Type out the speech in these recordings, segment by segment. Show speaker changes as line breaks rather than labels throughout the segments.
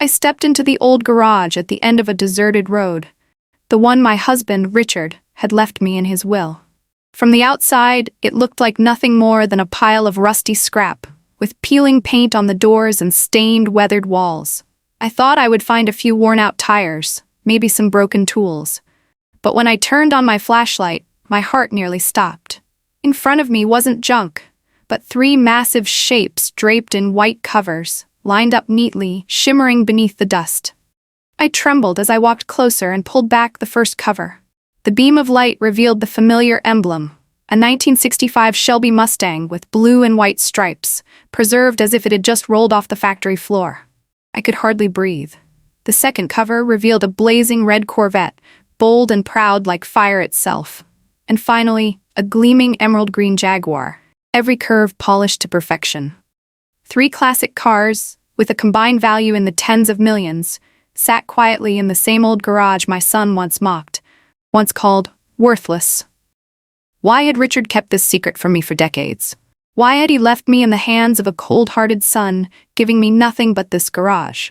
I stepped into the old garage at the end of a deserted road, the one my husband, Richard, had left me in his will. From the outside, it looked like nothing more than a pile of rusty scrap, with peeling paint on the doors and stained, weathered walls. I thought I would find a few worn-out tires, maybe some broken tools. But when I turned on my flashlight, my heart nearly stopped. In front of me wasn't junk, but 3 massive shapes draped in white covers, lined up neatly, shimmering beneath the dust. I trembled as I walked closer and pulled back the first cover. The beam of light revealed the familiar emblem, a 1965 Shelby Mustang with blue and white stripes, preserved as if it had just rolled off the factory floor. I could hardly breathe. The second cover revealed a blazing red Corvette, bold and proud like fire itself. And finally, a gleaming emerald green Jaguar, every curve polished to perfection. 3 classic cars, with a combined value in the tens of millions, sat quietly in the same old garage my son once mocked, once called worthless. Why had Richard kept this secret from me for decades? Why had he left me in the hands of a cold-hearted son, giving me nothing but this garage?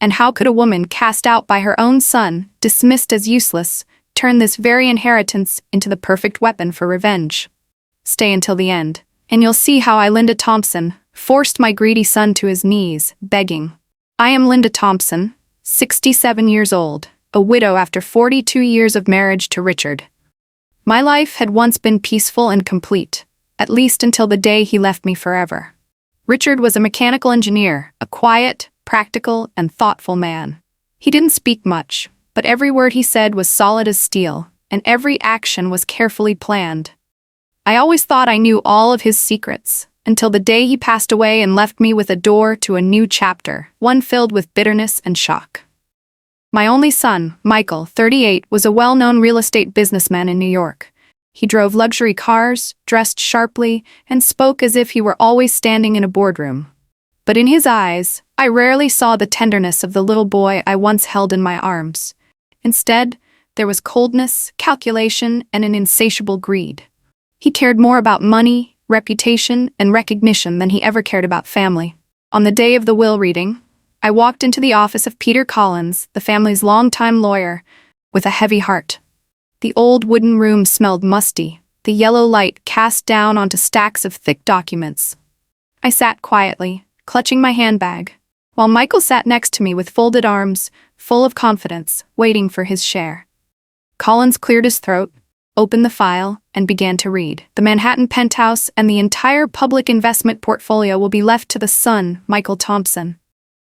And how could a woman cast out by her own son, dismissed as useless, turn this very inheritance into the perfect weapon for revenge? Stay until the end, and you'll see how I, Linda Thompson, forced my greedy son to his knees, begging. I am Linda Thompson, 67 years old, a widow after 42 years of marriage to Richard. My life had once been peaceful and complete, at least until the day he left me forever. Richard was a mechanical engineer, a quiet, practical, and thoughtful man. He didn't speak much, but every word he said was solid as steel, and every action was carefully planned. I always thought I knew all of his secrets, until the day he passed away and left me with a door to a new chapter, one filled with bitterness and shock. My only son, Michael, 38, was a well-known real estate businessman in New York. He drove luxury cars, dressed sharply, and spoke as if he were always standing in a boardroom. But in his eyes, I rarely saw the tenderness of the little boy I once held in my arms. Instead, there was coldness, calculation, and an insatiable greed. He cared more about money, reputation, and recognition than he ever cared about family. On the day of the will reading, I walked into the office of Peter Collins, the family's longtime lawyer, with a heavy heart. The old wooden room smelled musty, the yellow light cast down onto stacks of thick documents. I sat quietly, clutching my handbag, while Michael sat next to me with folded arms, full of confidence, waiting for his share. Collins cleared his throat, opened the file, and began to read. The Manhattan Penthouse and the entire public investment portfolio will be left to the son, Michael Thompson.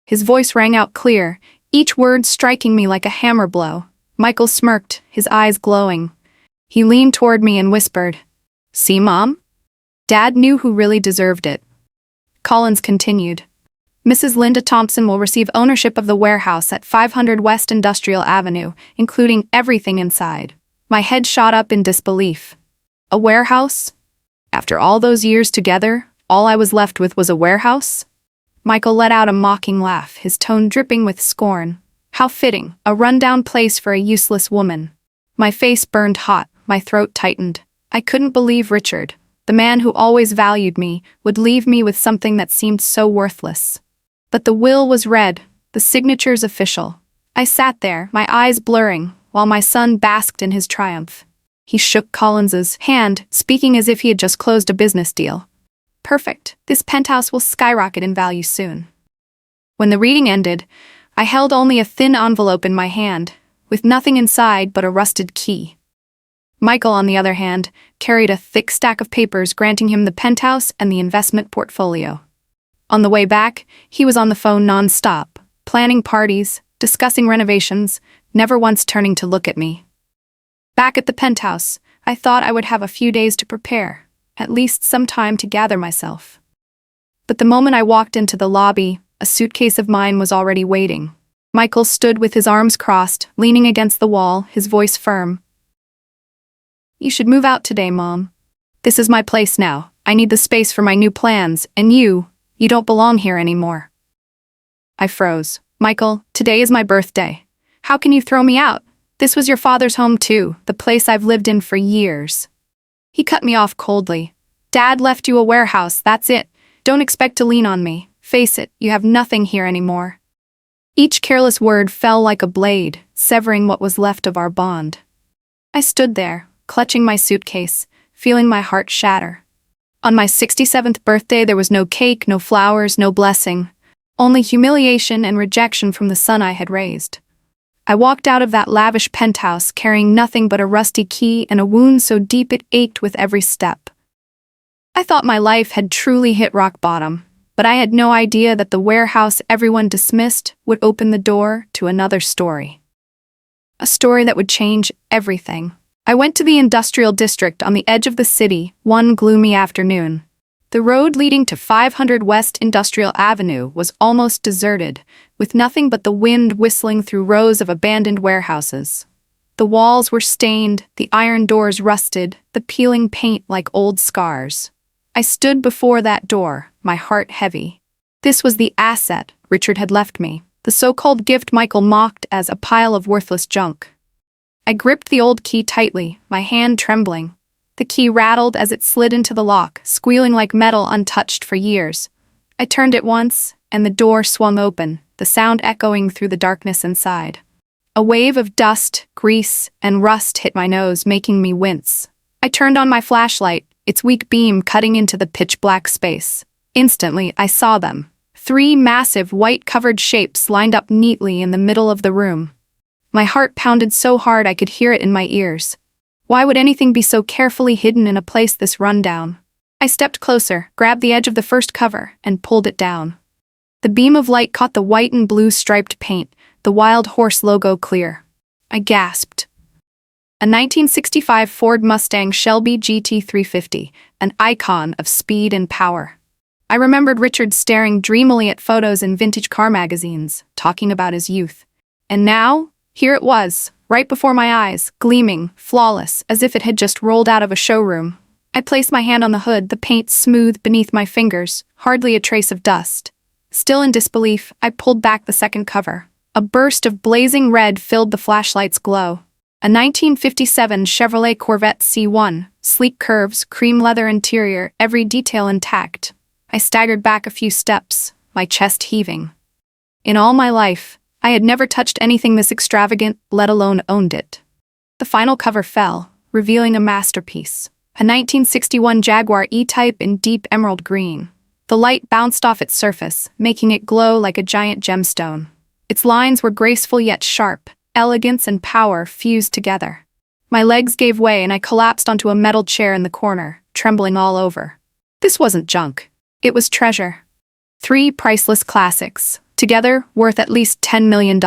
His voice rang out clear, each word striking me like a hammer blow. Michael smirked, his eyes glowing. He leaned toward me and whispered, "See, Mom? Dad knew who really deserved it." Collins continued, "Mrs. Linda Thompson will receive ownership of the warehouse at 500 West Industrial Avenue, including everything inside." My head shot up in disbelief. A warehouse? After all those years together, all I was left with was a warehouse? Michael let out a mocking laugh, his tone dripping with scorn. How fitting, a rundown place for a useless woman. My face burned hot, my throat tightened. I couldn't believe Richard, the man who always valued me, would leave me with something that seemed so worthless. But the will was read, the signatures official. I sat there, my eyes blurring, while my son basked in his triumph. He shook Collins's hand, speaking as if he had just closed a business deal. "Perfect. This penthouse will skyrocket in value soon." When the reading ended, I held only a thin envelope in my hand, with nothing inside but a rusted key. Michael, on the other hand, carried a thick stack of papers granting him the penthouse and the investment portfolio. On the way back, he was on the phone non-stop, planning parties, discussing renovations, never once turning to look at me. Back at the penthouse, I thought I would have a few days to prepare, at least some time to gather myself. But the moment I walked into the lobby, a suitcase of mine was already waiting. Michael stood with his arms crossed, leaning against the wall, his voice firm. "You should move out today, Mom. This is my place now. I need the space for my new plans, and you don't belong here anymore." I froze. "Michael, today is my birthday. How can you throw me out? This was your father's home too, the place I've lived in for years." He cut me off coldly. "Dad left you a warehouse, that's it. Don't expect to lean on me. Face it, you have nothing here anymore." Each careless word fell like a blade, severing what was left of our bond. I stood there, clutching my suitcase, feeling my heart shatter. On my 67th birthday there was no cake, no flowers, no blessing. Only humiliation and rejection from the son I had raised. I walked out of that lavish penthouse carrying nothing but a rusty key and a wound so deep it ached with every step. I thought my life had truly hit rock bottom, but I had no idea that the warehouse everyone dismissed would open the door to another story. A story that would change everything. I went to the industrial district on the edge of the city one gloomy afternoon. The road leading to 500 West Industrial Avenue was almost deserted, with nothing but the wind whistling through rows of abandoned warehouses. The walls were stained, the iron doors rusted, the peeling paint like old scars. I stood before that door, my heart heavy. This was the asset Richard had left me, the so-called gift Michael mocked as a pile of worthless junk. I gripped the old key tightly, my hand trembling. The key rattled as it slid into the lock, squealing like metal untouched for years. I turned it once, and the door swung open, the sound echoing through the darkness inside. A wave of dust, grease, and rust hit my nose, making me wince. I turned on my flashlight, its weak beam cutting into the pitch-black space. Instantly, I saw them. 3 massive, white-covered shapes lined up neatly in the middle of the room. My heart pounded so hard I could hear it in my ears. Why would anything be so carefully hidden in a place this rundown? I stepped closer, grabbed the edge of the first cover, and pulled it down. The beam of light caught the white and blue striped paint, the Wild Horse logo clear. I gasped. A 1965 Ford Mustang Shelby GT350, an icon of speed and power. I remembered Richard staring dreamily at photos in vintage car magazines, talking about his youth. And now, here it was, right before my eyes, gleaming, flawless, as if it had just rolled out of a showroom. I placed my hand on the hood, the paint smooth beneath my fingers, hardly a trace of dust. Still in disbelief, I pulled back the second cover. A burst of blazing red filled the flashlight's glow. A 1957 Chevrolet Corvette C1, sleek curves, cream leather interior, every detail intact. I staggered back a few steps, my chest heaving. In all my life, I had never touched anything this extravagant, let alone owned it. The final cover fell, revealing a masterpiece. A 1961 Jaguar E-Type in deep emerald green. The light bounced off its surface, making it glow like a giant gemstone. Its lines were graceful yet sharp, elegance and power fused together. My legs gave way and I collapsed onto a metal chair in the corner, trembling all over. This wasn't junk. It was treasure. 3 priceless classics, together worth at least $10 million.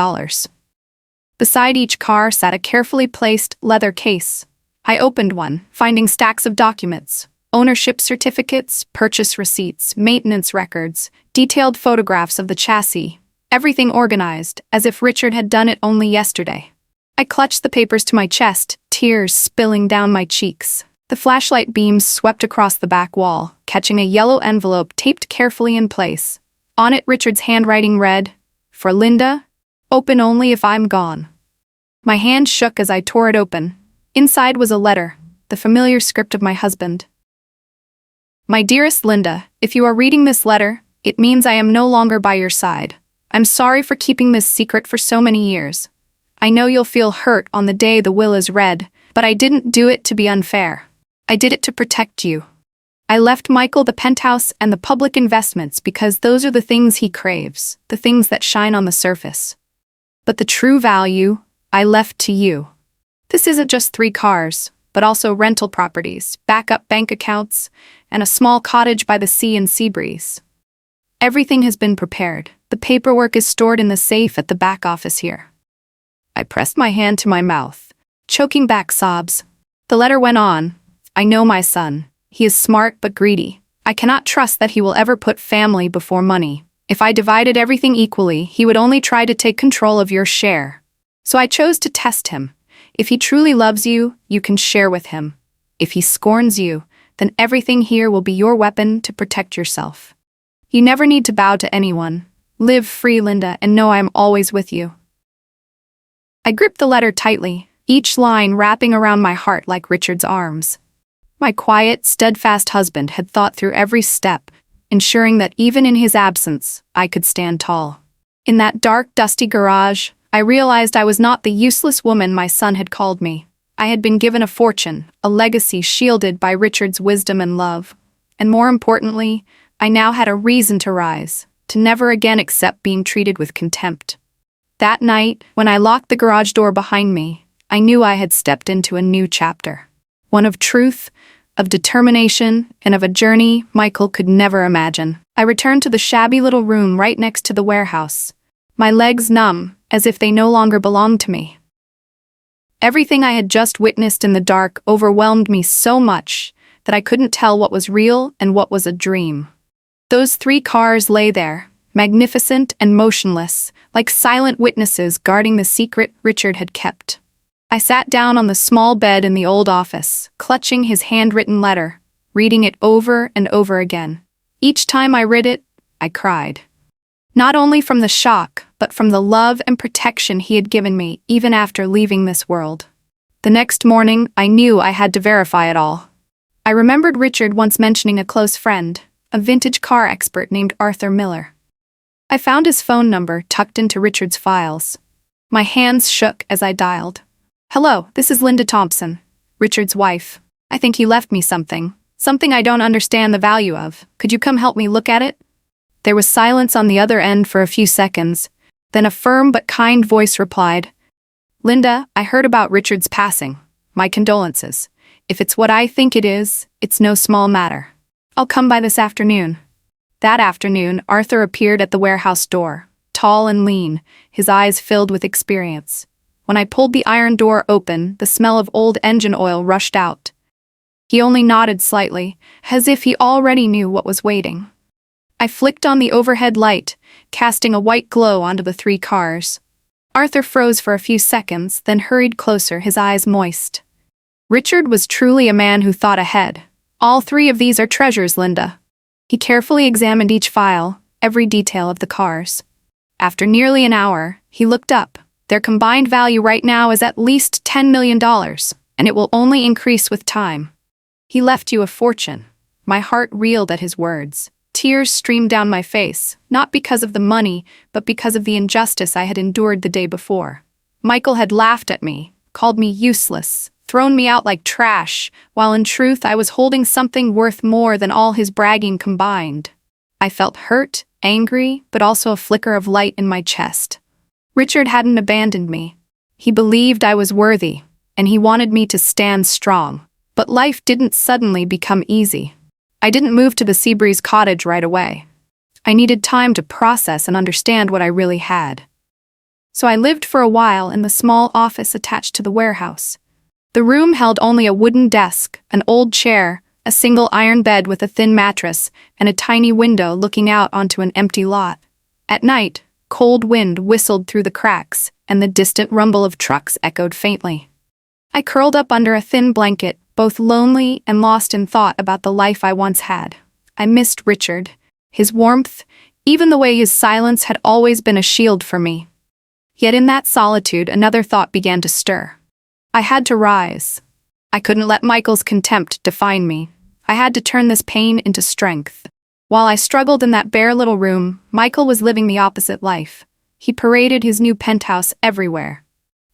Beside each car sat a carefully placed leather case. I opened one, finding stacks of documents, ownership certificates, purchase receipts, maintenance records, detailed photographs of the chassis, everything organized, as if Richard had done it only yesterday. I clutched the papers to my chest, tears spilling down my cheeks. The flashlight beams swept across the back wall, catching a yellow envelope taped carefully in place. On it, Richard's handwriting read, "For Linda, open only if I'm gone." My hand shook as I tore it open. Inside was a letter, the familiar script of my husband. "My dearest Linda, if you are reading this letter, it means I am no longer by your side. I'm sorry for keeping this secret for so many years. I know you'll feel hurt on the day the will is read, but I didn't do it to be unfair. I did it to protect you. I left Michael the penthouse and the public investments because those are the things he craves, the things that shine on the surface. But the true value, I left to you. This isn't just 3 cars, but also rental properties, backup bank accounts, and a small cottage by the sea in Seabreeze. Everything has been prepared. The paperwork is stored in the safe at the back office here." I pressed my hand to my mouth, choking back sobs. The letter went on. "I know my son. He is smart but greedy. I cannot trust that he will ever put family before money. If I divided everything equally, he would only try to take control of your share. So I chose to test him. If he truly loves you, you can share with him. If he scorns you, then everything here will be your weapon to protect yourself. You never need to bow to anyone. Live free, Linda, and know I am always with you." I gripped the letter tightly, each line wrapping around my heart like Richard's arms. My quiet, steadfast husband had thought through every step, ensuring that even in his absence, I could stand tall. In that dark, dusty garage, I realized I was not the useless woman my son had called me. I had been given a fortune, a legacy shielded by Richard's wisdom and love. And more importantly, I now had a reason to rise, to never again accept being treated with contempt. That night, when I locked the garage door behind me, I knew I had stepped into a new chapter. One of truth, of determination, and of a journey Michael could never imagine. I returned to the shabby little room right next to the warehouse, my legs numb, as if they no longer belonged to me. Everything I had just witnessed in the dark overwhelmed me so much that I couldn't tell what was real and what was a dream. Those 3 cars lay there, magnificent and motionless, like silent witnesses guarding the secret Richard had kept. I sat down on the small bed in the old office, clutching his handwritten letter, reading it over and over again. Each time I read it, I cried. Not only from the shock, but from the love and protection he had given me even after leaving this world. The next morning, I knew I had to verify it all. I remembered Richard once mentioning a close friend, a vintage car expert named Arthur Miller. I found his phone number tucked into Richard's files. My hands shook as I dialed. "Hello, this is Linda Thompson, Richard's wife. I think he left me something I don't understand the value of. Could you come help me look at it?" There was silence on the other end for a few seconds. Then a firm but kind voice replied, "Linda, I heard about Richard's passing. My condolences. If it's what I think it is, it's no small matter. I'll come by this afternoon." That afternoon, Arthur appeared at the warehouse door, tall and lean, his eyes filled with experience. When I pulled the iron door open, the smell of old engine oil rushed out. He only nodded slightly, as if he already knew what was waiting. I flicked on the overhead light, casting a white glow onto the 3 cars. Arthur froze for a few seconds, then hurried closer, his eyes moist. Richard was truly a man who thought ahead. "All 3 of these are treasures, Linda." He carefully examined each file, every detail of the cars. After nearly an hour, he looked up. "Their combined value right now is at least $10 million, and it will only increase with time. He left you a fortune." My heart reeled at his words. Tears streamed down my face, not because of the money, but because of the injustice I had endured the day before. Michael had laughed at me, called me useless, thrown me out like trash, while in truth I was holding something worth more than all his bragging combined. I felt hurt, angry, but also a flicker of light in my chest. Richard hadn't abandoned me. He believed I was worthy, and he wanted me to stand strong. But life didn't suddenly become easy. I didn't move to the Seabreeze cottage right away. I needed time to process and understand what I really had. So I lived for a while in the small office attached to the warehouse. The room held only a wooden desk, an old chair, a single iron bed with a thin mattress, and a tiny window looking out onto an empty lot. At night, cold wind whistled through the cracks, and the distant rumble of trucks echoed faintly. I curled up under a thin blanket, both lonely and lost in thought about the life I once had. I missed Richard, his warmth, even the way his silence had always been a shield for me. Yet in that solitude, another thought began to stir. I had to rise. I couldn't let Michael's contempt define me. I had to turn this pain into strength. While I struggled in that bare little room, Michael was living the opposite life. He paraded his new penthouse everywhere.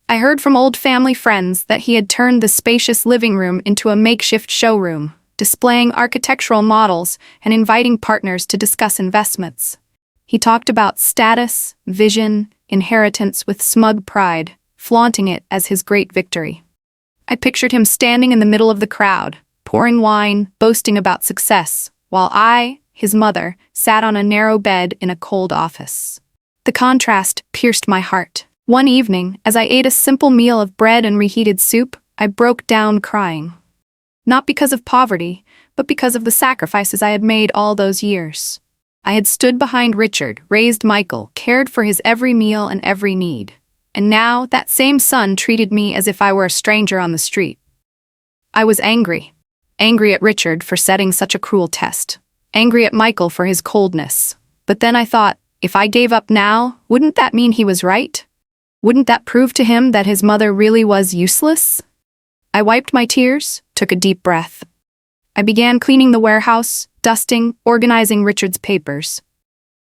I heard from old family friends that he had turned the spacious living room into a makeshift showroom, displaying architectural models and inviting partners to discuss investments. He talked about status, vision, inheritance with smug pride, flaunting it as his great victory. I pictured him standing in the middle of the crowd, pouring wine, boasting about success, while I, his mother, sat on a narrow bed in a cold office. The contrast pierced my heart. One evening, as I ate a simple meal of bread and reheated soup, I broke down crying. Not because of poverty, but because of the sacrifices I had made all those years. I had stood behind Richard, raised Michael, cared for his every meal and every need. And now, that same son treated me as if I were a stranger on the street. I was angry. Angry at Richard for setting such a cruel test. Angry at Michael for his coldness. But then I thought, if I gave up now, wouldn't that mean he was right? Wouldn't that prove to him that his mother really was useless? I wiped my tears, took a deep breath. I began cleaning the warehouse, dusting, organizing Richard's papers.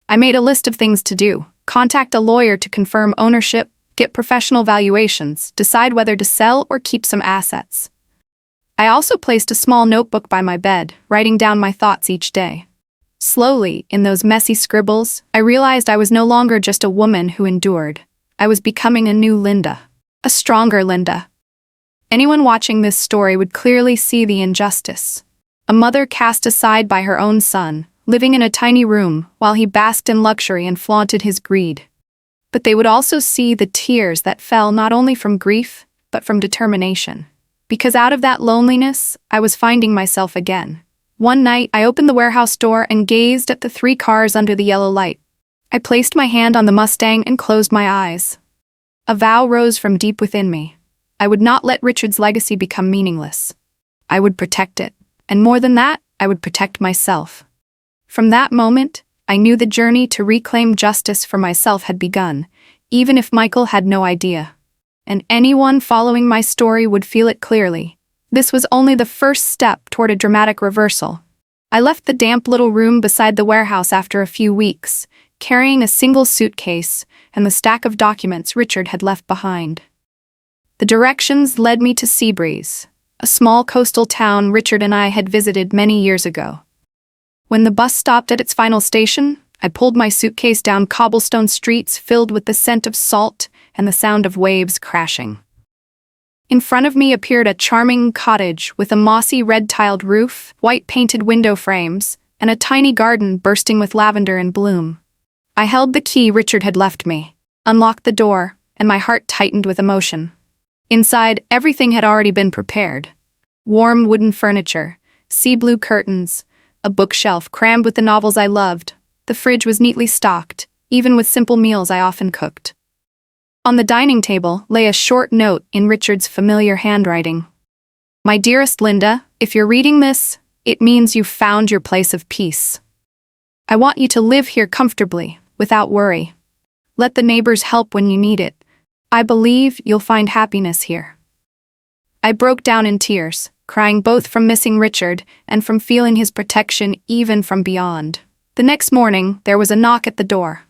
I made a list of things to do, contact a lawyer to confirm ownership, get professional valuations, decide whether to sell or keep some assets. I also placed a small notebook by my bed, writing down my thoughts each day. Slowly, in those messy scribbles, I realized I was no longer just a woman who endured. I was becoming a new Linda. A stronger Linda. Anyone watching this story would clearly see the injustice. A mother cast aside by her own son, living in a tiny room while he basked in luxury and flaunted his greed. But they would also see the tears that fell not only from grief, but from determination. Because out of that loneliness, I was finding myself again. One night, I opened the warehouse door and gazed at the 3 cars under the yellow light. I placed my hand on the Mustang and closed my eyes. A vow rose from deep within me. I would not let Richard's legacy become meaningless. I would protect it. And more than that, I would protect myself. From that moment, I knew the journey to reclaim justice for myself had begun, even if Michael had no idea. And anyone following my story would feel it clearly. This was only the first step toward a dramatic reversal. I left the damp little room beside the warehouse after a few weeks, carrying a single suitcase and the stack of documents Richard had left behind. The directions led me to Seabreeze, a small coastal town Richard and I had visited many years ago. When the bus stopped at its final station, I pulled my suitcase down cobblestone streets filled with the scent of salt and the sound of waves crashing. In front of me appeared a charming cottage with a mossy red-tiled roof, white-painted window frames, and a tiny garden bursting with lavender in bloom. I held the key Richard had left me, unlocked the door, and my heart tightened with emotion. Inside, everything had already been prepared. Warm wooden furniture, sea-blue curtains, a bookshelf crammed with the novels I loved. The fridge was neatly stocked, even with simple meals I often cooked. On the dining table lay a short note in Richard's familiar handwriting. My dearest Linda, if you're reading this, it means you've found your place of peace. I want you to live here comfortably, without worry. Let the neighbors help when you need it. I believe you'll find happiness here. I broke down in tears, crying both from missing Richard and from feeling his protection even from beyond. The next morning, there was a knock at the door.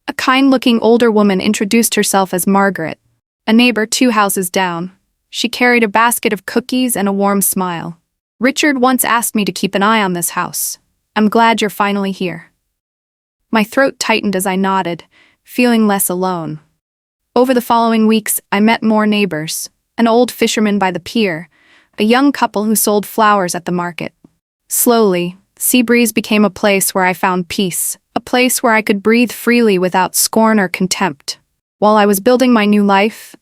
A kind-looking older woman introduced herself as Margaret, a neighbor 2 houses down. She carried a basket of cookies and a warm smile. Richard once asked me to keep an eye on this house. I'm glad you're finally here. My throat tightened as I nodded, feeling less alone. Over the following weeks, I met more neighbors, an old fisherman by the pier, a young couple who sold flowers at the market. Slowly, Seabreeze became a place where I found peace, a place where I could breathe freely without scorn or contempt. While I was building my new life,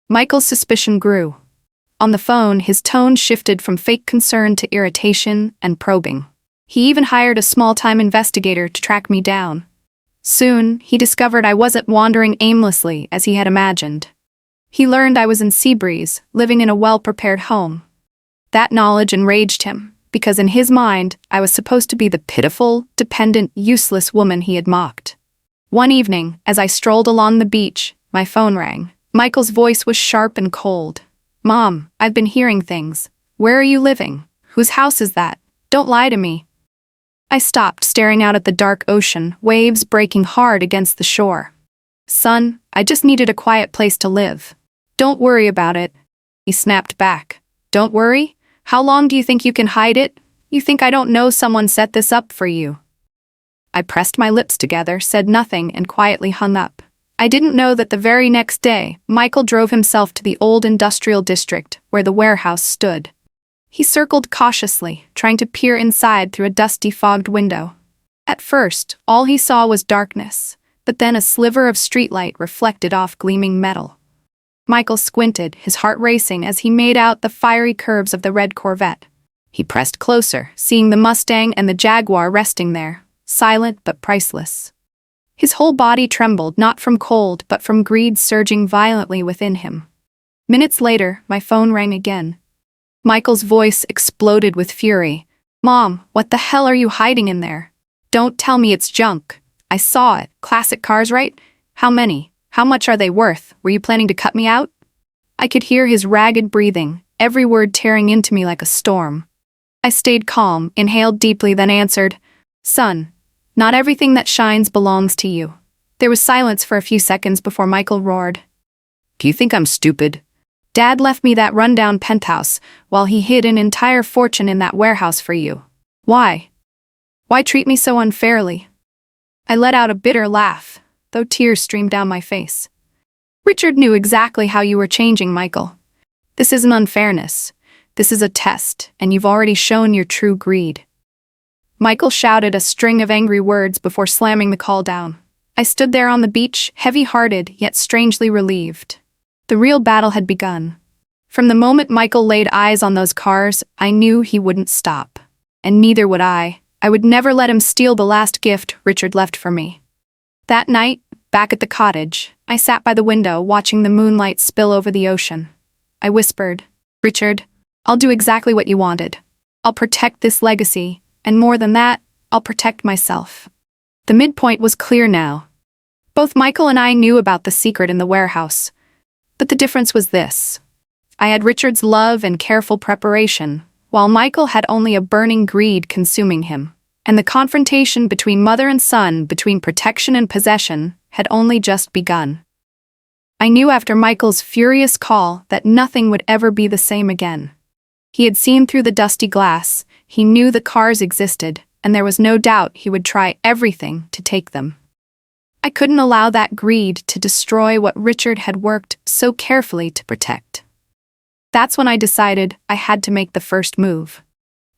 Michael's suspicion grew. On the phone, his tone shifted from fake concern to irritation and probing. He even hired a small-time investigator to track me down. Soon, he discovered I wasn't wandering aimlessly as he had imagined. He learned I was in Seabreeze, living in a well-prepared home. That knowledge enraged him, because in his mind, I was supposed to be the pitiful, dependent, useless woman he had mocked. One evening, as I strolled along the beach, my phone rang. Michael's voice was sharp and cold. Mom, I've been hearing things. Where are you living? Whose house is that? Don't lie to me. I stopped, staring out at the dark ocean, waves breaking hard against the shore. Son, I just needed a quiet place to live. Don't worry about it. He snapped back. Don't worry? How long do you think you can hide it? You think I don't know someone set this up for you? I pressed my lips together, said nothing, and quietly hung up. I didn't know that the very next day, Michael drove himself to the old industrial district where the warehouse stood. He circled cautiously, trying to peer inside through a dusty, fogged window. At first, all he saw was darkness, but then a sliver of streetlight reflected off gleaming metal. Michael squinted, his heart racing as he made out the fiery curves of the red Corvette. He pressed closer, seeing the Mustang and the Jaguar resting there, silent but priceless. His whole body trembled, not from cold but from greed surging violently within him. Minutes later, my phone rang again. Michael's voice exploded with fury. Mom, what the hell are you hiding in there? Don't tell me it's junk. I saw it. Classic cars, right? How many? How much are they worth? Were you planning to cut me out? I could hear his ragged breathing, every word tearing into me like a storm. I stayed calm, inhaled deeply, then answered, Son, not everything that shines belongs to you. There was silence for a few seconds before Michael roared. "Do you think I'm stupid? Dad left me that rundown penthouse while he hid an entire fortune in that warehouse for you. Why? Why treat me so unfairly?" I let out a bitter laugh, though tears streamed down my face. "Richard knew exactly how you were changing, Michael. This isn't unfairness. This is a test, and you've already shown your true greed." Michael shouted a string of angry words before slamming the call down. I stood there on the beach, heavy-hearted yet strangely relieved. The real battle had begun. From the moment Michael laid eyes on those cars, I knew he wouldn't stop. And neither would I. I would never let him steal the last gift Richard left for me. That night, back at the cottage, I sat by the window watching the moonlight spill over the ocean. I whispered, "Richard, I'll do exactly what you wanted. I'll protect this legacy, and more than that, I'll protect myself." The midpoint was clear now. Both Michael and I knew about the secret in the warehouse. But the difference was this. I had Richard's love and careful preparation, while Michael had only a burning greed consuming him. And the confrontation between mother and son, between protection and possession, had only just begun. I knew after Michael's furious call that nothing would ever be the same again. He had seen through the dusty glass, he knew the cars existed, and there was no doubt he would try everything to take them. I couldn't allow that greed to destroy what Richard had worked so carefully to protect. That's when I decided I had to make the first move.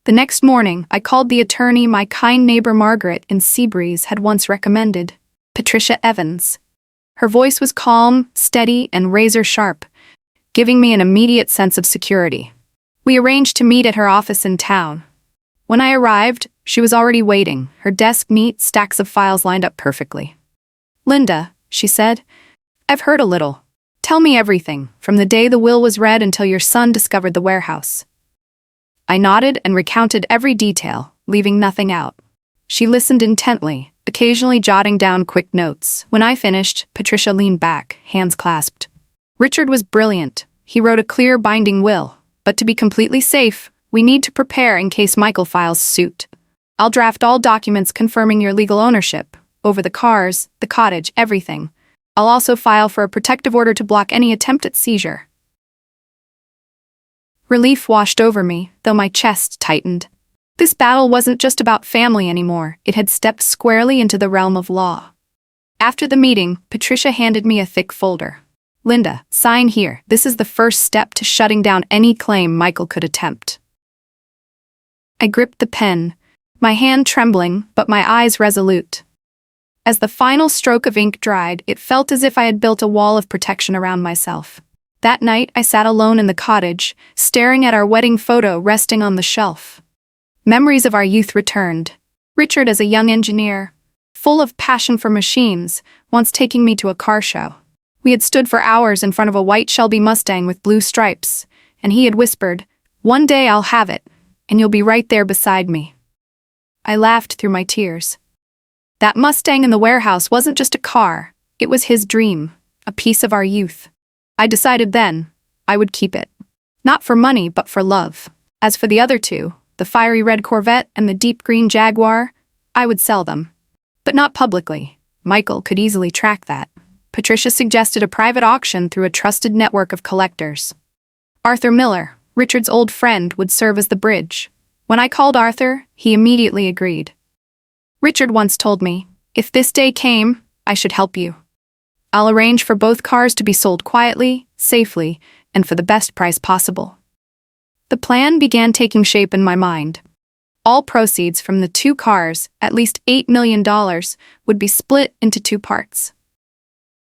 The next morning, I called the attorney my kind neighbor Margaret in Seabreeze had once recommended, Patricia Evans. Her voice was calm, steady, and razor-sharp, giving me an immediate sense of security. We arranged to meet at her office in town. When I arrived, she was already waiting, her desk neat, stacks of files lined up perfectly. "Linda," she said, "I've heard a little. Tell me everything, from the day the will was read until your son discovered the warehouse." I nodded and recounted every detail, leaving nothing out. She listened intently, occasionally jotting down quick notes. When I finished, Patricia leaned back, hands clasped. "Richard was brilliant. He wrote a clear, binding will. But to be completely safe, we need to prepare in case Michael files suit. I'll draft all documents confirming your legal ownership, over the cars, the cottage, everything. I'll also file for a protective order to block any attempt at seizure." Relief washed over me, though my chest tightened. This battle wasn't just about family anymore, it had stepped squarely into the realm of law. After the meeting, Patricia handed me a thick folder. "Linda, sign here. This is the first step to shutting down any claim Michael could attempt." I gripped the pen, my hand trembling, but my eyes resolute. As the final stroke of ink dried, it felt as if I had built a wall of protection around myself. That night, I sat alone in the cottage, staring at our wedding photo resting on the shelf. Memories of our youth returned. Richard as a young engineer, full of passion for machines, once taking me to a car show. We had stood for hours in front of a white Shelby Mustang with blue stripes, and he had whispered, "One day I'll have it, and you'll be right there beside me." I laughed through my tears. That Mustang in the warehouse wasn't just a car, it was his dream, a piece of our youth. I decided then, I would keep it. Not for money, but for love. As for the other two, the fiery red Corvette and the deep green Jaguar, I would sell them. But not publicly. Michael could easily track that. Patricia suggested a private auction through a trusted network of collectors. Arthur Miller, Richard's old friend, would serve as the bridge. When I called Arthur, he immediately agreed. "Richard once told me, if this day came, I should help you. I'll arrange for both cars to be sold quietly, safely, and for the best price possible." The plan began taking shape in my mind. All proceeds from the two cars, at least $8 million, would be split into two parts.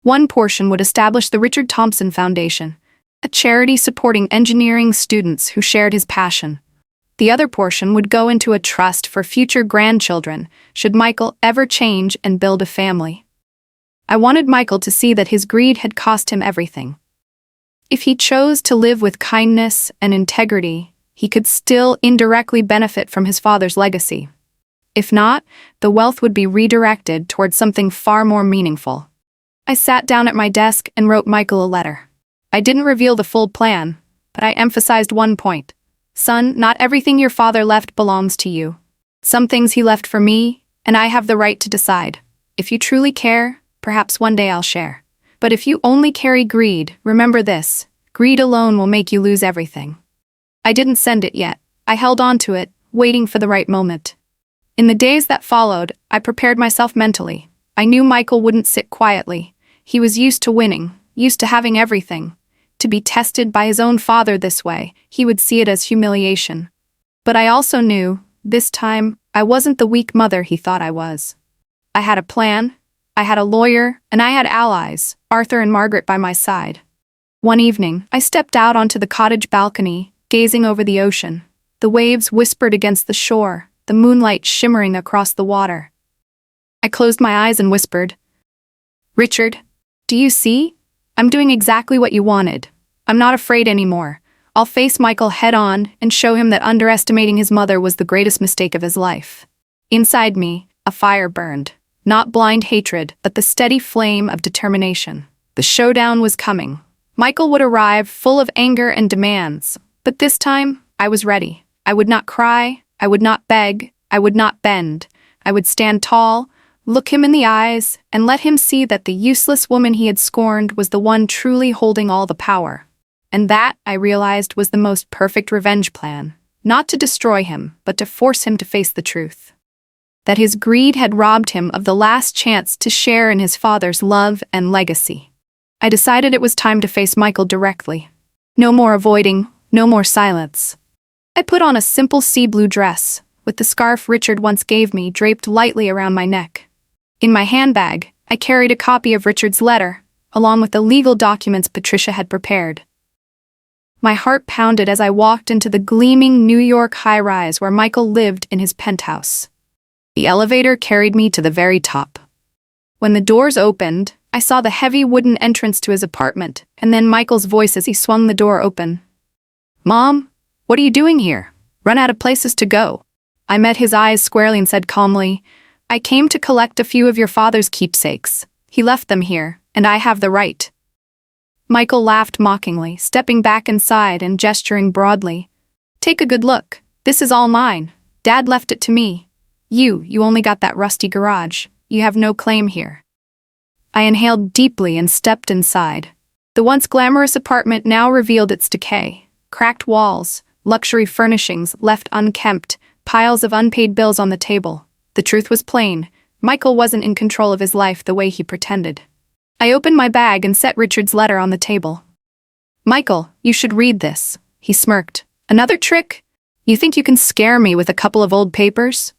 One portion would establish the Richard Thompson Foundation, a charity supporting engineering students who shared his passion. The other portion would go into a trust for future grandchildren, should Michael ever change and build a family. I wanted Michael to see that his greed had cost him everything. If he chose to live with kindness and integrity, he could still indirectly benefit from his father's legacy. If not, the wealth would be redirected towards something far more meaningful. I sat down at my desk and wrote Michael a letter. I didn't reveal the full plan, but I emphasized one point. "Son, not everything your father left belongs to you. Some things he left for me, and I have the right to decide. If you truly care, Perhaps one day I'll share. But if you only carry greed, remember this: greed alone will make you lose everything. I didn't send it yet. I held on to it, waiting for the right moment. In the days that followed, I prepared myself mentally. I knew Michael wouldn't sit quietly. He was used to winning, used to having everything. To be tested by his own father this way, he would see it as humiliation. But I also knew, this time, I wasn't the weak mother he thought I was. I had a plan, I had a lawyer, and I had allies, Arthur and Margaret by my side. One evening, I stepped out onto the cottage balcony, gazing over the ocean. The waves whispered against the shore, the moonlight shimmering across the water. I closed my eyes and whispered, "Richard, do you see? I'm doing exactly what you wanted. I'm not afraid anymore. I'll face Michael head-on and show him that underestimating his mother was the greatest mistake of his life." Inside me, a fire burned. Not blind hatred, but the steady flame of determination. The showdown was coming. Michael would arrive full of anger and demands. But this time, I was ready. I would not cry. I would not beg. I would not bend. I would stand tall, look him in the eyes, and let him see that the useless woman he had scorned was the one truly holding all the power. And that, I realized, was the most perfect revenge plan. Not to destroy him, but to force him to face the truth. That his greed had robbed him of the last chance to share in his father's love and legacy. I decided it was time to face Michael directly. No more avoiding, no more silence. I put on a simple sea blue dress, with the scarf Richard once gave me draped lightly around my neck. In my handbag, I carried a copy of Richard's letter, along with the legal documents Patricia had prepared. My heart pounded as I walked into the gleaming New York high-rise where Michael lived in his penthouse. The elevator carried me to the very top. When the doors opened, I saw the heavy wooden entrance to his apartment, and then Michael's voice as he swung the door open. "Mom, what are you doing here? Run out of places to go." I met his eyes squarely and said calmly, "I came to collect a few of your father's keepsakes. He left them here, and I have the right." Michael laughed mockingly, stepping back inside and gesturing broadly. "Take a good look. This is all mine. Dad left it to me. You only got that rusty garage. You have no claim here." I inhaled deeply and stepped inside. The once glamorous apartment now revealed its decay. Cracked walls, luxury furnishings left unkempt, piles of unpaid bills on the table. The truth was plain. Michael wasn't in control of his life the way he pretended. I opened my bag and set Richard's letter on the table. "Michael, you should read this," he smirked. "Another trick? You think you can scare me with a couple of old papers?"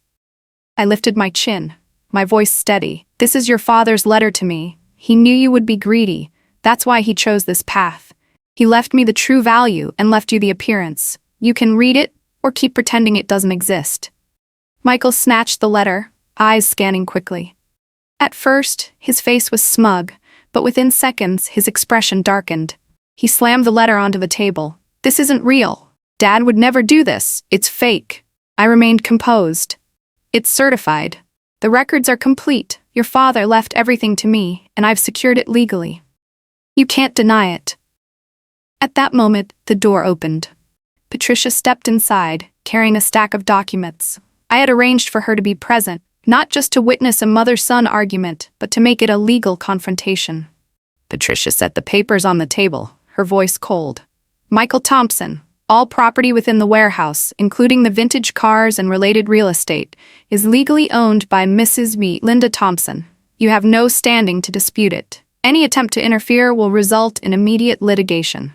I lifted my chin, my voice steady. "This is your father's letter to me. He knew you would be greedy. That's why he chose this path. He left me the true value and left you the appearance. You can read it, or keep pretending it doesn't exist." Michael snatched the letter, eyes scanning quickly. At first, his face was smug, but within seconds, his expression darkened. He slammed the letter onto the table. "This isn't real. Dad would never do this. It's fake." I remained composed. "It's certified. The records are complete. Your father left everything to me, and I've secured it legally. You can't deny it." At that moment, the door opened. Patricia stepped inside, carrying a stack of documents. I had arranged for her to be present, not just to witness a mother-son argument, but to make it a legal confrontation. Patricia set the papers on the table, her voice cold. "Michael Thompson, all property within the warehouse, including the vintage cars and related real estate, is legally owned by Mrs. Linda Thompson. You have no standing to dispute it. Any attempt to interfere will result in immediate litigation."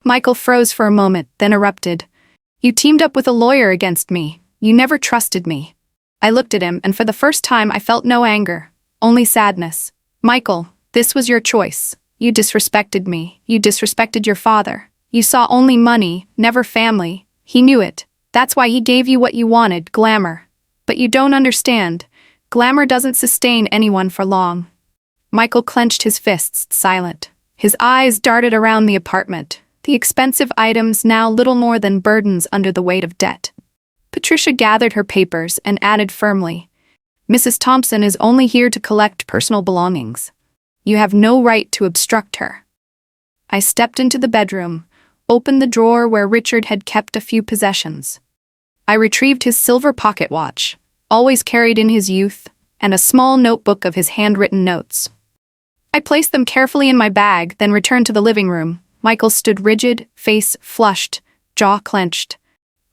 Michael froze for a moment, then erupted. "You teamed up with a lawyer against me. You never trusted me." I looked at him, and for the first time I felt no anger, only sadness. "Michael, this was your choice. You disrespected me. You disrespected your father. You saw only money, never family. He knew it. That's why he gave you what you wanted, glamour. But you don't understand. Glamour doesn't sustain anyone for long." Michael clenched his fists, silent. His eyes darted around the apartment, the expensive items now little more than burdens under the weight of debt. Patricia gathered her papers and added firmly, "Mrs. Thompson is only here to collect personal belongings. You have no right to obstruct her." I stepped into the bedroom, opened the drawer where Richard had kept a few possessions. I retrieved his silver pocket watch, always carried in his youth, and a small notebook of his handwritten notes. I placed them carefully in my bag, then returned to the living room. Michael stood rigid, face flushed, jaw clenched.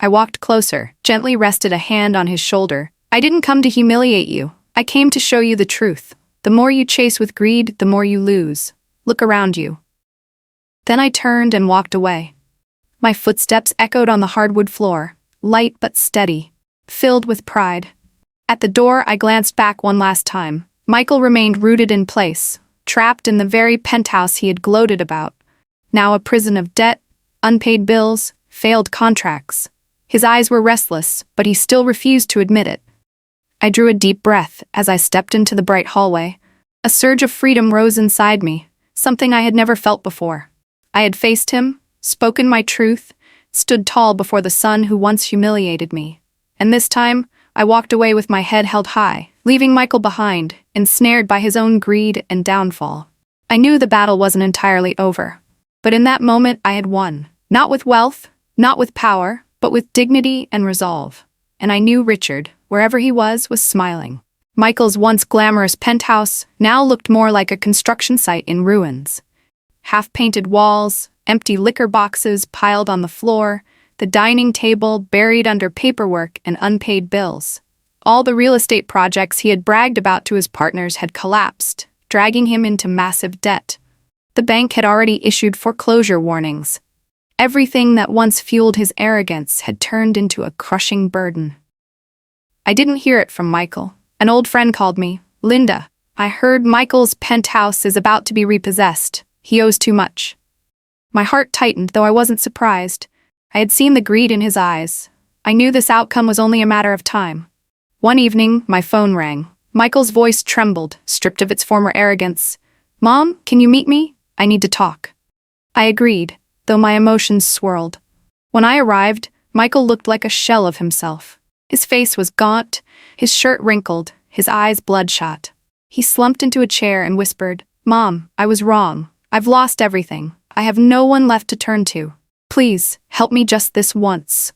I walked closer, gently rested a hand on his shoulder. I didn't come to humiliate you. I came to show you the truth. The more you chase with greed, the more you lose. Look around you. Then I turned and walked away. My footsteps echoed on the hardwood floor, light but steady, filled with pride. At the door, I glanced back one last time. Michael remained rooted in place, trapped in the very penthouse he had gloated about. Now a prison of debt, unpaid bills, failed contracts. His eyes were restless, but he still refused to admit it. I drew a deep breath as I stepped into the bright hallway. A surge of freedom rose inside me, something I had never felt before. I had faced him, spoken my truth, stood tall before the son who once humiliated me. And this time, I walked away with my head held high, leaving Michael behind, ensnared by his own greed and downfall. I knew the battle wasn't entirely over. But in that moment, I had won. Not with wealth, not with power, but with dignity and resolve. And I knew Richard, wherever he was smiling. Michael's once glamorous penthouse now looked more like a construction site in ruins. Half-painted walls, empty liquor boxes piled on the floor, the dining table buried under paperwork and unpaid bills. All the real estate projects he had bragged about to his partners had collapsed, dragging him into massive debt. The bank had already issued foreclosure warnings. Everything that once fueled his arrogance had turned into a crushing burden. I didn't hear it from Michael. An old friend called me. "Linda, I heard Michael's penthouse is about to be repossessed. He owes too much." My heart tightened, though I wasn't surprised. I had seen the greed in his eyes. I knew this outcome was only a matter of time. One evening, my phone rang. Michael's voice trembled, stripped of its former arrogance. "Mom, can you meet me? I need to talk." I agreed, though my emotions swirled. When I arrived, Michael looked like a shell of himself. His face was gaunt, his shirt wrinkled, his eyes bloodshot. He slumped into a chair and whispered, "Mom, I was wrong. I've lost everything. I have no one left to turn to. Please, help me just this once."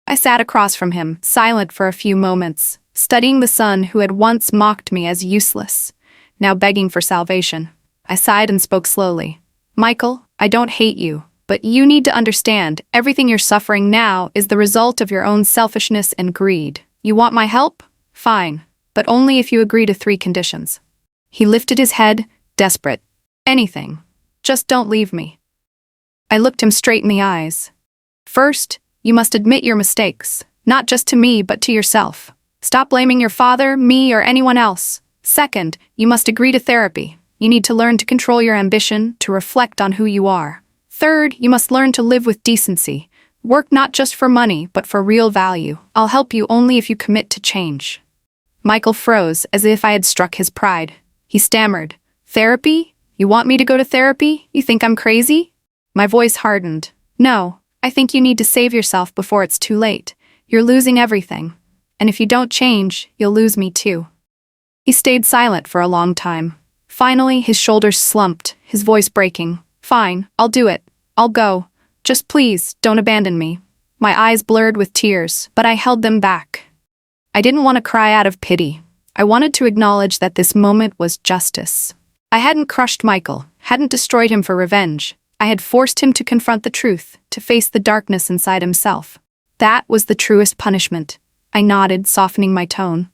I sat across from him, silent for a few moments, studying the son who had once mocked me as useless, now begging for salvation. I sighed and spoke slowly. "Michael, I don't hate you, but you need to understand, everything you're suffering now is the result of your own selfishness and greed. You want my help? Fine, but only if you agree to 3 conditions." He lifted his head, desperate. "Anything. Just don't leave me." I looked him straight in the eyes. "First, you must admit your mistakes, not just to me but to yourself. Stop blaming your father, me, or anyone else. Second, you must agree to therapy. You need to learn to control your ambition, to reflect on who you are. Third, you must learn to live with decency. Work not just for money, but for real value. I'll help you only if you commit to change." Michael froze, as if I had struck his pride. He stammered, "Therapy? You want me to go to therapy? You think I'm crazy?" My voice hardened. "No, I think you need to save yourself before it's too late. You're losing everything. And if you don't change, you'll lose me too." He stayed silent for a long time. Finally, his shoulders slumped, his voice breaking. "Fine, I'll do it. I'll go. Just please, don't abandon me." My eyes blurred with tears, but I held them back. I didn't want to cry out of pity. I wanted to acknowledge that this moment was justice. I hadn't crushed Michael, hadn't destroyed him for revenge. I had forced him to confront the truth, to face the darkness inside himself. That was the truest punishment. I nodded, softening my tone.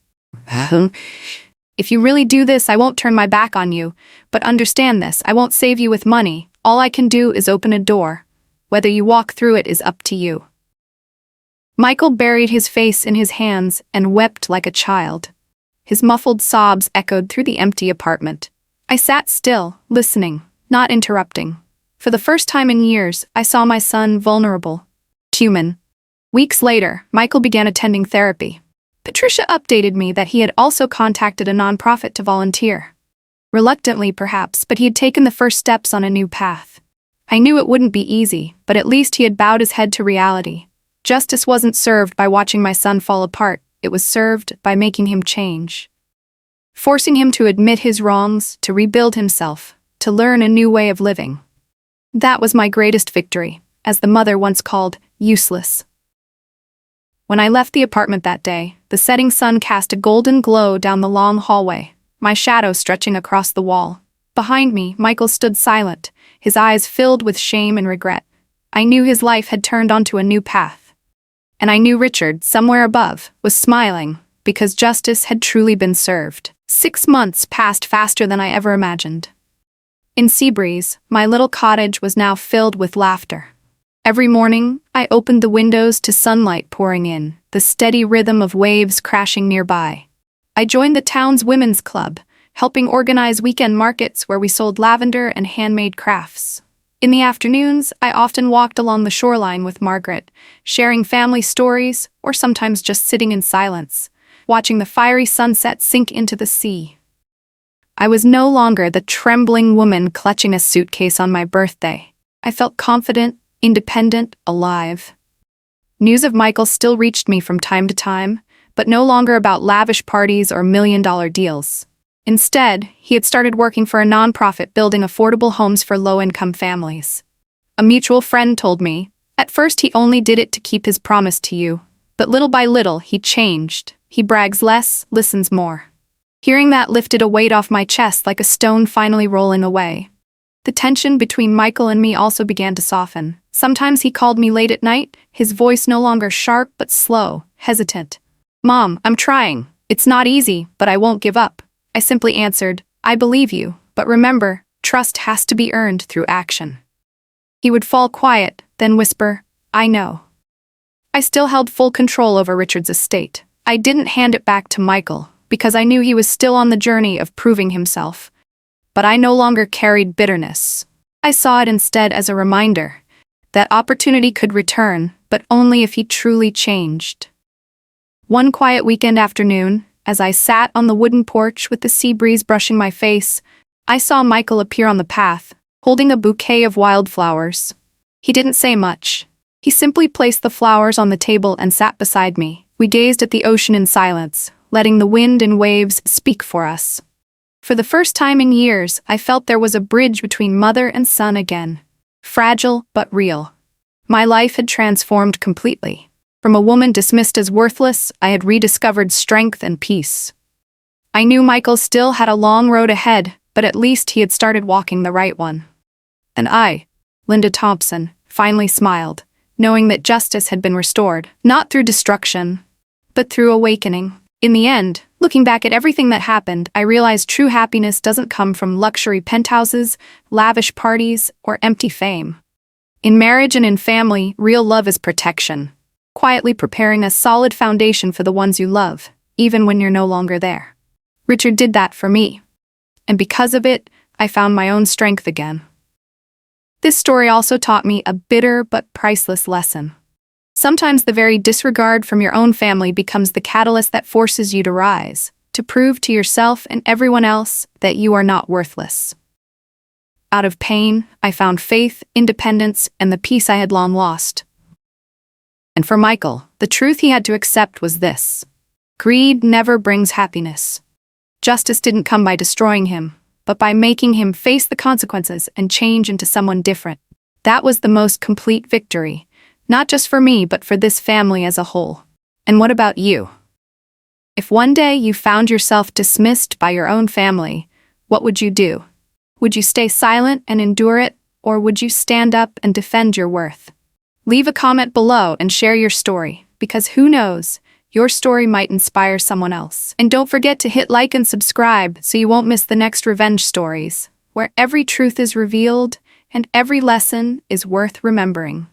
"If you really do this, I won't turn my back on you. But understand this, I won't save you with money. All I can do is open a door. Whether you walk through it is up to you." Michael buried his face in his hands and wept like a child. His muffled sobs echoed through the empty apartment. I sat still, listening, not interrupting. For the first time in years, I saw my son vulnerable, human. Weeks later, Michael began attending therapy. Patricia updated me that he had also contacted a nonprofit to volunteer. Reluctantly, perhaps, but he had taken the first steps on a new path. I knew it wouldn't be easy, but at least he had bowed his head to reality. Justice wasn't served by watching my son fall apart, it was served by making him change. Forcing him to admit his wrongs, to rebuild himself, to learn a new way of living. That was my greatest victory, as the mother once called, useless. When I left the apartment that day, the setting sun cast a golden glow down the long hallway, my shadow stretching across the wall. Behind me, Michael stood silent, his eyes filled with shame and regret. I knew his life had turned onto a new path. And I knew Richard, somewhere above, was smiling, because justice had truly been served. 6 months passed faster than I ever imagined. In Seabreeze, my little cottage was now filled with laughter. Every morning, I opened the windows to sunlight pouring in, the steady rhythm of waves crashing nearby. I joined the town's women's club, helping organize weekend markets where we sold lavender and handmade crafts. In the afternoons, I often walked along the shoreline with Margaret, sharing family stories or sometimes just sitting in silence, watching the fiery sunset sink into the sea. I was no longer the trembling woman clutching a suitcase on my birthday. I felt confident, independent, alive. News of Michael still reached me from time to time, but no longer about lavish parties or million-dollar deals. Instead, he had started working for a nonprofit building affordable homes for low-income families. A mutual friend told me, at first he only did it to keep his promise to you, but little by little he changed. He brags less, listens more. Hearing that lifted a weight off my chest like a stone finally rolling away. The tension between Michael and me also began to soften. Sometimes he called me late at night, his voice no longer sharp but slow, hesitant. "Mom, I'm trying. It's not easy, but I won't give up." I simply answered, "I believe you, but remember, trust has to be earned through action." He would fall quiet, then whisper, "I know." I still held full control over Richard's estate. I didn't hand it back to Michael, because I knew he was still on the journey of proving himself. But I no longer carried bitterness. I saw it instead as a reminder that opportunity could return, but only if he truly changed. One quiet weekend afternoon, as I sat on the wooden porch with the sea breeze brushing my face, I saw Michael appear on the path, holding a bouquet of wildflowers. He didn't say much. He simply placed the flowers on the table and sat beside me. We gazed at the ocean in silence, letting the wind and waves speak for us. For the first time in years, I felt there was a bridge between mother and son again. Fragile, but real. My life had transformed completely. From a woman dismissed as worthless, I had rediscovered strength and peace. I knew Michael still had a long road ahead, but at least he had started walking the right one. And I, Linda Thompson, finally smiled, knowing that justice had been restored, not through destruction, but through awakening. In the end, looking back at everything that happened, I realized true happiness doesn't come from luxury penthouses, lavish parties, or empty fame. In marriage and in family, real love is protection, quietly preparing a solid foundation for the ones you love, even when you're no longer there. Richard did that for me. And because of it, I found my own strength again. This story also taught me a bitter but priceless lesson. Sometimes the very disregard from your own family becomes the catalyst that forces you to rise, to prove to yourself and everyone else that you are not worthless. Out of pain, I found faith, independence, and the peace I had long lost. And for Michael, the truth he had to accept was this: greed never brings happiness. Justice didn't come by destroying him, but by making him face the consequences and change into someone different. That was the most complete victory, not just for me, but for this family as a whole. And what about you? If one day you found yourself dismissed by your own family, what would you do? Would you stay silent and endure it, or would you stand up and defend your worth? Leave a comment below and share your story, because who knows, your story might inspire someone else. And don't forget to hit like and subscribe so you won't miss the next revenge stories, where every truth is revealed and every lesson is worth remembering.